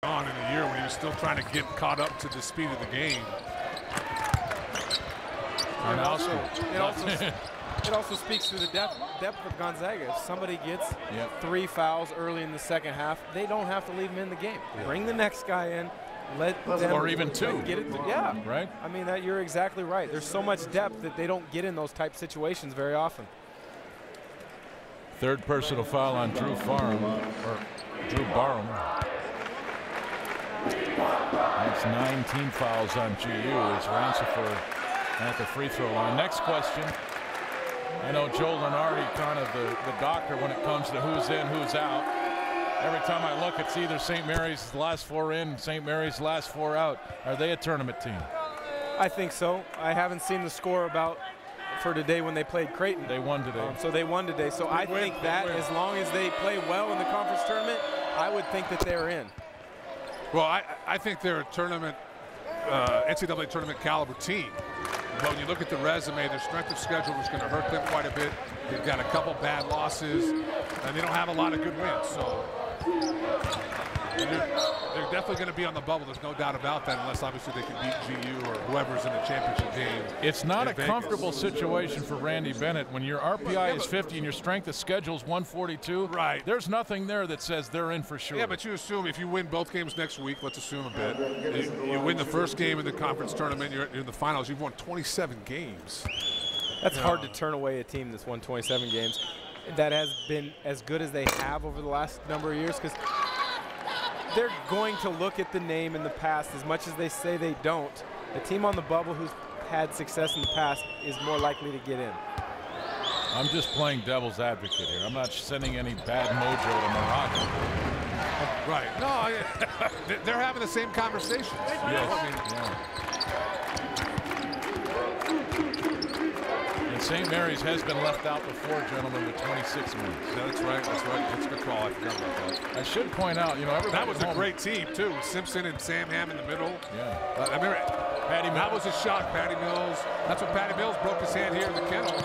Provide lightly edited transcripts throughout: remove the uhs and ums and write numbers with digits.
on in the year when he was still trying to get caught up to the speed of the game. And it also speaks to the depth of Gonzaga. If somebody gets 3 fouls early in the second half, they don't have to leave him in the game. Bring the next guy in, let them, or even 2. Get it. Right. I mean, you're exactly right. There's so much depth that they don't get in those type situations very often. Third personal foul on Drew Barham. That's 19 fouls on GU as Rancifer at the free throw line. Next question. I know Joe Lenardi, kind of the doctor when it comes to who's in, who's out. Every time I look, it's either St. Mary's last 4 in, St. Mary's last 4 out. Are they a tournament team? I think so. I haven't seen the score for today when they played Creighton. They won today. So they won today. So I think that as long as they play well in the conference tournament, I would think that they're in. Well, I think they're a tournament, NCAA tournament caliber team. But when you look at the resume, their strength of schedule is going to hurt them quite a bit. They've got a couple bad losses, and they don't have a lot of good wins. So they're definitely going to be on the bubble. There's no doubt about that, unless obviously they can beat GU or whoever's in the championship game. It's not a comfortable situation for Randy Bennett when your RPI is 50 and your strength of schedule is 142. Right. There's nothing there that says they're in for sure. Yeah, but you assume if you win both games next week, let's assume a bit, you win the first game in the conference tournament, you're in the finals, you've won 27 games. That's hard to turn away a team that's won 27 games. That has been as good as they have over the last number of years, because they're going to look at the name in the past as much as they say they don't. The team on the bubble who's had success in the past is more likely to get in. I'm just playing devil's advocate here. I'm not sending any bad mojo to Morocco. Right. No, they're having the same conversations. And St. Mary's has been left out before, gentlemen, with 26 wins. That's right. That's right. That's a good call. I forgot about that. I should point out, that was a great team too. Simpson and Sam Hamm in the middle. Yeah. I remember Patty Mills. That was a shock. Patty Mills. That's when Patty Mills broke his hand here in the kennel.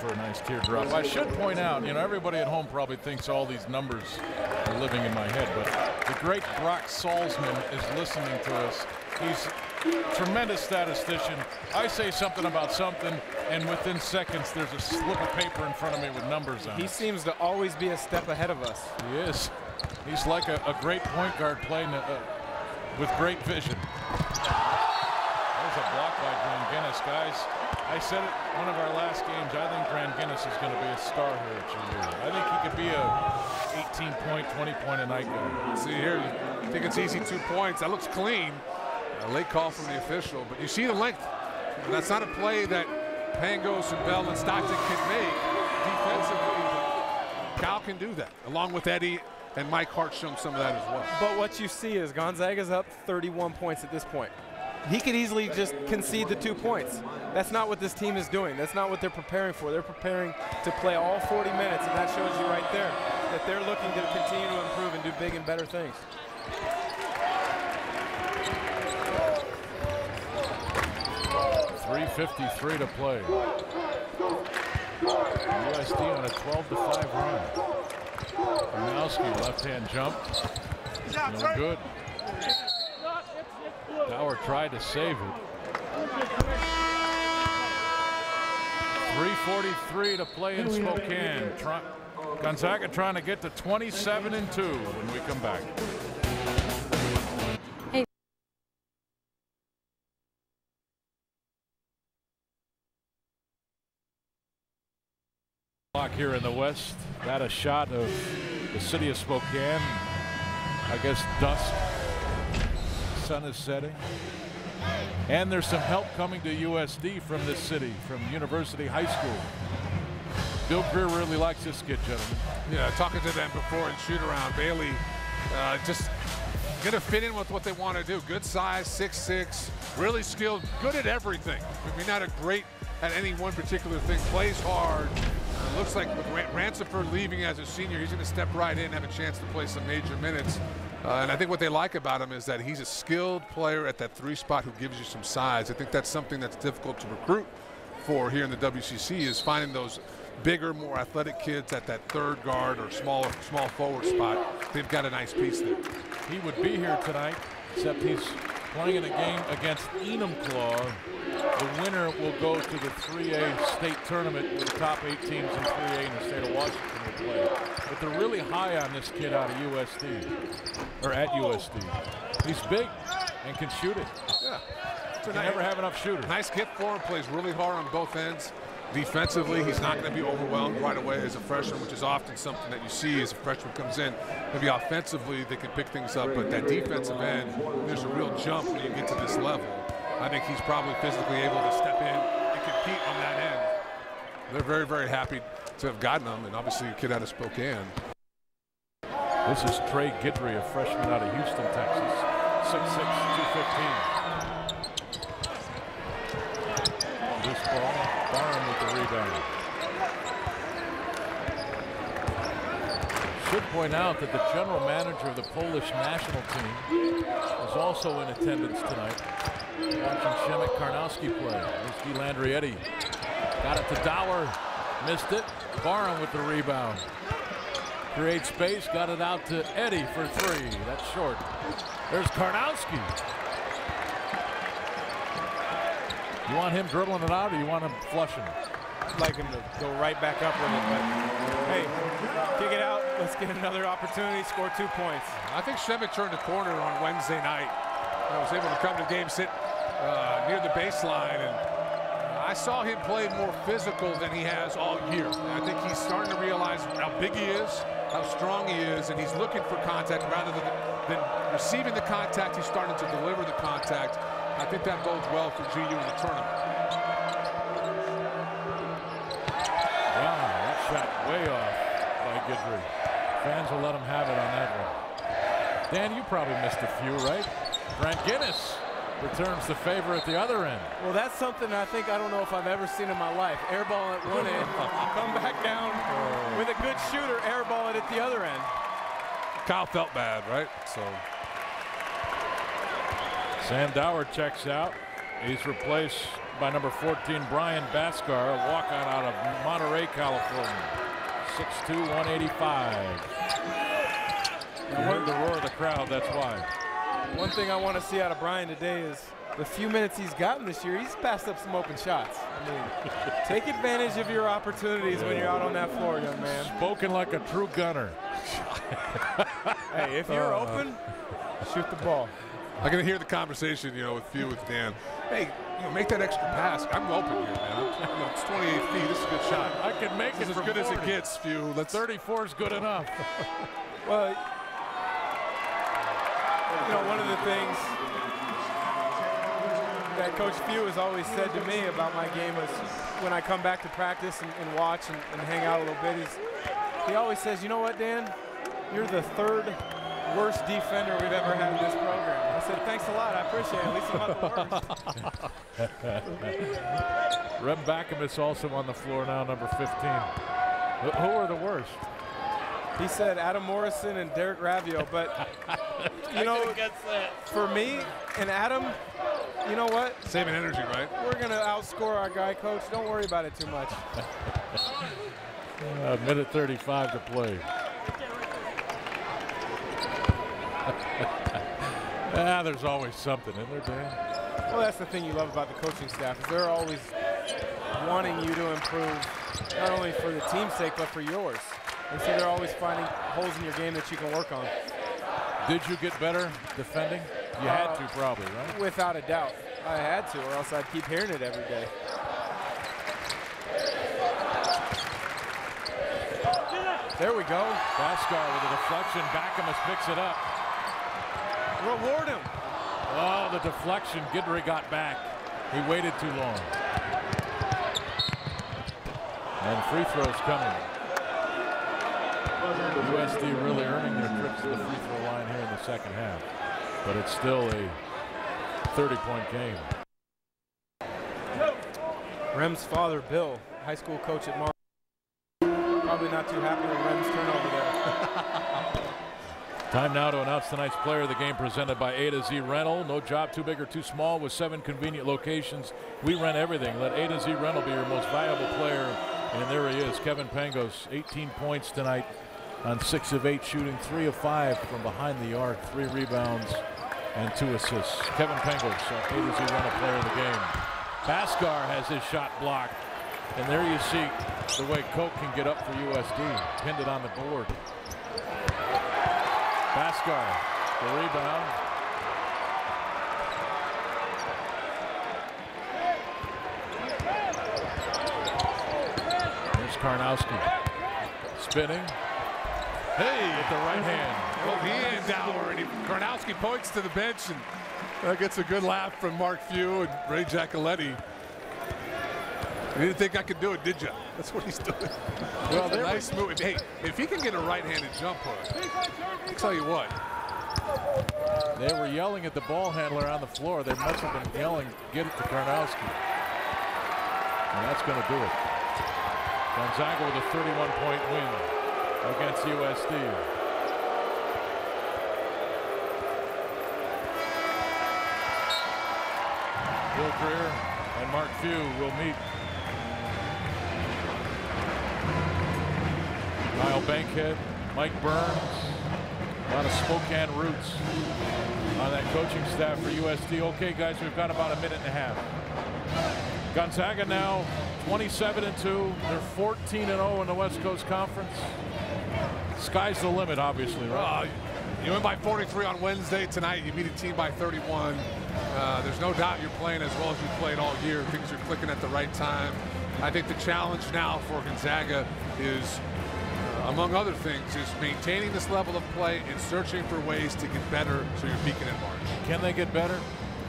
For a nice teardrop. I should point out, everybody at home probably thinks all these numbers are living in my head, but the great Brock Salzman is listening to us. He's a tremendous statistician. I say something about something, and within seconds, there's a slip of paper in front of me with numbers on it. He seems to always be a step ahead of us. He is. He's like a great point guard playing with great vision. That was a block by Glenn Guinness, guys. I said it one of our last games. I think Grant Guinness is going to be a star here at GU. I think he could be a 18-point, 20-point a night guy. See here, I think it's easy 2 points. That looks clean. A late call from the official, but you see the length. And that's not a play that Pangos and Bell and Stockton can make defensively. Cal can do that, along with Eddie and Mike Hart showing some of that as well. But what you see is Gonzaga's up 31 points at this point. He could easily just concede the 2 points. That's not what this team is doing. That's not what they're preparing for. They're preparing to play all 40 minutes, and that shows you right there that they're looking to continue to improve and do big and better things. .353 to play. USD on a 12-5 run. Karnowski left-hand jump. No good. Bauer tried to save it. 3:43 to play in Spokane. Gonzaga trying to get to 27-2 when we come back. Here in the west, got a shot of the city of Spokane. I guess dusk. Sun is setting. And there's some help coming to USD from this city, from University High School. Bill Greer really likes this kid, gentlemen. Yeah, talking to them before in shoot around. Bailey just gonna fit in with what they want to do. Good size, 6'6", really skilled, good at everything. I mean, not a great at any one particular thing. Plays hard. Looks like with Rancifer leaving as a senior, he's going to step right in, have a chance to play some major minutes. And I think what they like about him is that he's a skilled player at that 3 spot who gives you some size. I think that's something that's difficult to recruit for here in the WCC, is finding those bigger, more athletic kids at that third guard or small forward spot, they've got a nice piece there. He would be here tonight, except he's playing in a game against Enumclaw. The winner will go to the 3A state tournament with the top 8 teams in 3A in the state of Washington will play. But they're really high on this kid out of USD, or at USD. He's big and can shoot it. Yeah. He never have enough shooters. Nice get for him, plays really hard on both ends. Defensively, he's not going to be overwhelmed right away as a freshman, which is often something that you see as a freshman comes in. Maybe offensively, they can pick things up, but that defensive end, there's a real jump when you get to this level. I think he's probably physically able to step in and compete on that end. They're very, very happy to have gotten him, and obviously a kid out of Spokane. This is Trey Guidry, a freshman out of Houston, Texas. 6'6", 215. This ball, Barham with the rebound. Should point out that the general manager of the Polish national team is also in attendance tonight. Watching Shemek Karnowski play. There's DeLandrietti. Got it to Dower. Missed it. Barham with the rebound. Create space. Got it out to Eddy for 3. That's short. There's Karnowski. You want him dribbling it out, or you want him flushing it? I'd like him to go right back up with it, but hey, kick it out. Let's get another opportunity, score 2 points. I think Shemek turned the corner on Wednesday night. I was able to come to the game, sit near the baseline, and I saw him play more physical than he has all year. I think he's starting to realize how big he is, how strong he is, and he's looking for contact rather than receiving the contact. He's starting to deliver the contact. I think that bodes well for GU in the tournament. Wow, that shot way off by Guidry. Fans will let him have it on that one. Dan, you probably missed a few, right? Grant Guinness returns the favor at the other end. Well, that's something I don't know if I've ever seen in my life. Air ball at one end, come back down with a good shooter, air ball it at the other end. Kyle felt bad, right? So. Sam Dower checks out. He's replaced by number 14, Brian Baskar, a walk-on out of Monterey, California. 6'2", 185. You heard the roar of the crowd, that's why. One thing I want to see out of Brian today is the few minutes he's gotten this year, he's passed up some open shots. I mean, take advantage of your opportunities when you're out on that floor, young man. Spoken like a true gunner. Hey, if you're open, shoot the ball. I can hear the conversation, with Dan. Hey, make that extra pass. I'm open here, man. It's 28 feet. This is a good shot. I can make it as good 40. As it gets, Few. 34 is good enough. Well, one of the things that Coach Few has always said to me about my game is when I come back to practice and watch and hang out a little bit, he always says, you know what, Dan? You're the third worst defender we've ever had in this program. I said, thanks a lot. I appreciate it. At least I'm not the worst. Rem Backamus also on the floor now, number 15. Who are the worst? He said Adam Morrison and Derek Ravio, but for me and Adam, you know what? Saving energy, right? We're going to outscore our guy, Coach. Don't worry about it too much. Minute 35 to play. There's always something, isn't there, Dan? Well, that's the thing you love about the coaching staff is they're always wanting you to improve, not only for the team's sake, but for yours. And so they're always finding holes in your game that you can work on. Did you get better defending? You had to probably, right? Without a doubt. I had to, or else I'd keep hearing it every day. There we go. Baskar with a deflection. Backamus picks it up. Reward him. Oh, the deflection. Guidry got back. He waited too long. And free throws coming. USD really earning their trips to the free throw line here in the second half. But it's still a 30-point game. Rem's father, Bill, high school coach at Mar. Probably not too happy with Rem's turnover there. Time now to announce tonight's player of the game, presented by A to Z Rental. No job too big or too small. With 7 convenient locations, we rent everything. Let A to Z Rental be your most valuable player And there he is, Kevin Pangos, 18 points tonight on 6 of 8 shooting, 3 of 5 from behind the arc, 3 rebounds and 2 assists. Kevin Pangos, A-to-Z player of the game. Bhaskar has his shot blocked. And there you see the way Koch can get up for USD. Pinned it on the board. Bhaskar, the rebound. Here's Karnowski. Spinning. Hey, with the right hand. Well, he and Dower, and Karnowski points to the bench, and that gets a good laugh from Mark Few and Ray Giacoletti. You didn't think I could do it, did you? That's what he's doing. Well, a nice move. Hey, if he can get a right-handed jump hook, I'll tell you what. They were yelling at the ball handler on the floor. They must have been yelling, get it to Karnowski. And that's going to do it. Gonzaga with a 31-point win against USD. Bill Greer and Mark Few will meet. Kyle Bankhead, Mike Burns, a lot of Spokane roots on that coaching staff for USD. Okay, guys, we've got about a minute and a half. Gonzaga now 27-2. They're 14-0 in the West Coast Conference. Sky's the limit, obviously, right? You win by 43 on Wednesday. Tonight, you beat a team by 31. There's no doubt you're playing as well as you played all year. Things are clicking at the right time. I think the challenge now for Gonzaga is, among other things, is maintaining this level of play and searching for ways to get better so you're peaking in March. Can they get better?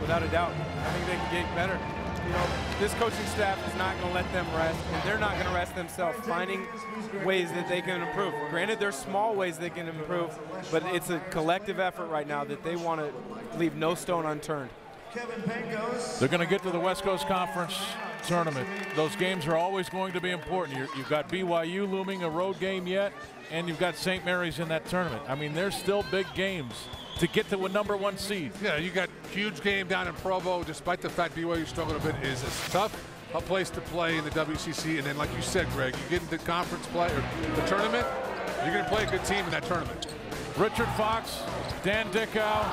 Without a doubt. I think they can get better. You know, this coaching staff is not going to let them rest, and they're not going to rest themselves, finding ways that they can improve. Granted, there's small ways they can improve, but it's a collective effort right now that they want to leave no stone unturned. They're going to get to the West Coast Conference tournament. Those games are always going to be important. You've got BYU looming, a road game yet, and you've got St. Mary's in that tournament. I mean, there's still big games to get to a #1 seed. Yeah, you got huge game down in Provo, despite the fact BYU struggled a bit. Is as tough a place to play in the WCC, and then like you said, Greg, you get into conference play or the tournament, you're going to play a good team in that tournament. Richard Fox, Dan Dickow,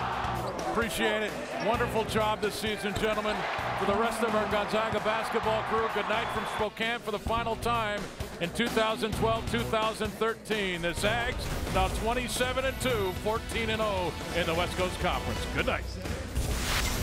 appreciate it. Wonderful job this season, gentlemen. For the rest of our Gonzaga basketball crew, good night from Spokane for the final time in 2012-2013. The Zags now 27-2, 14-0 in the West Coast Conference. Good night.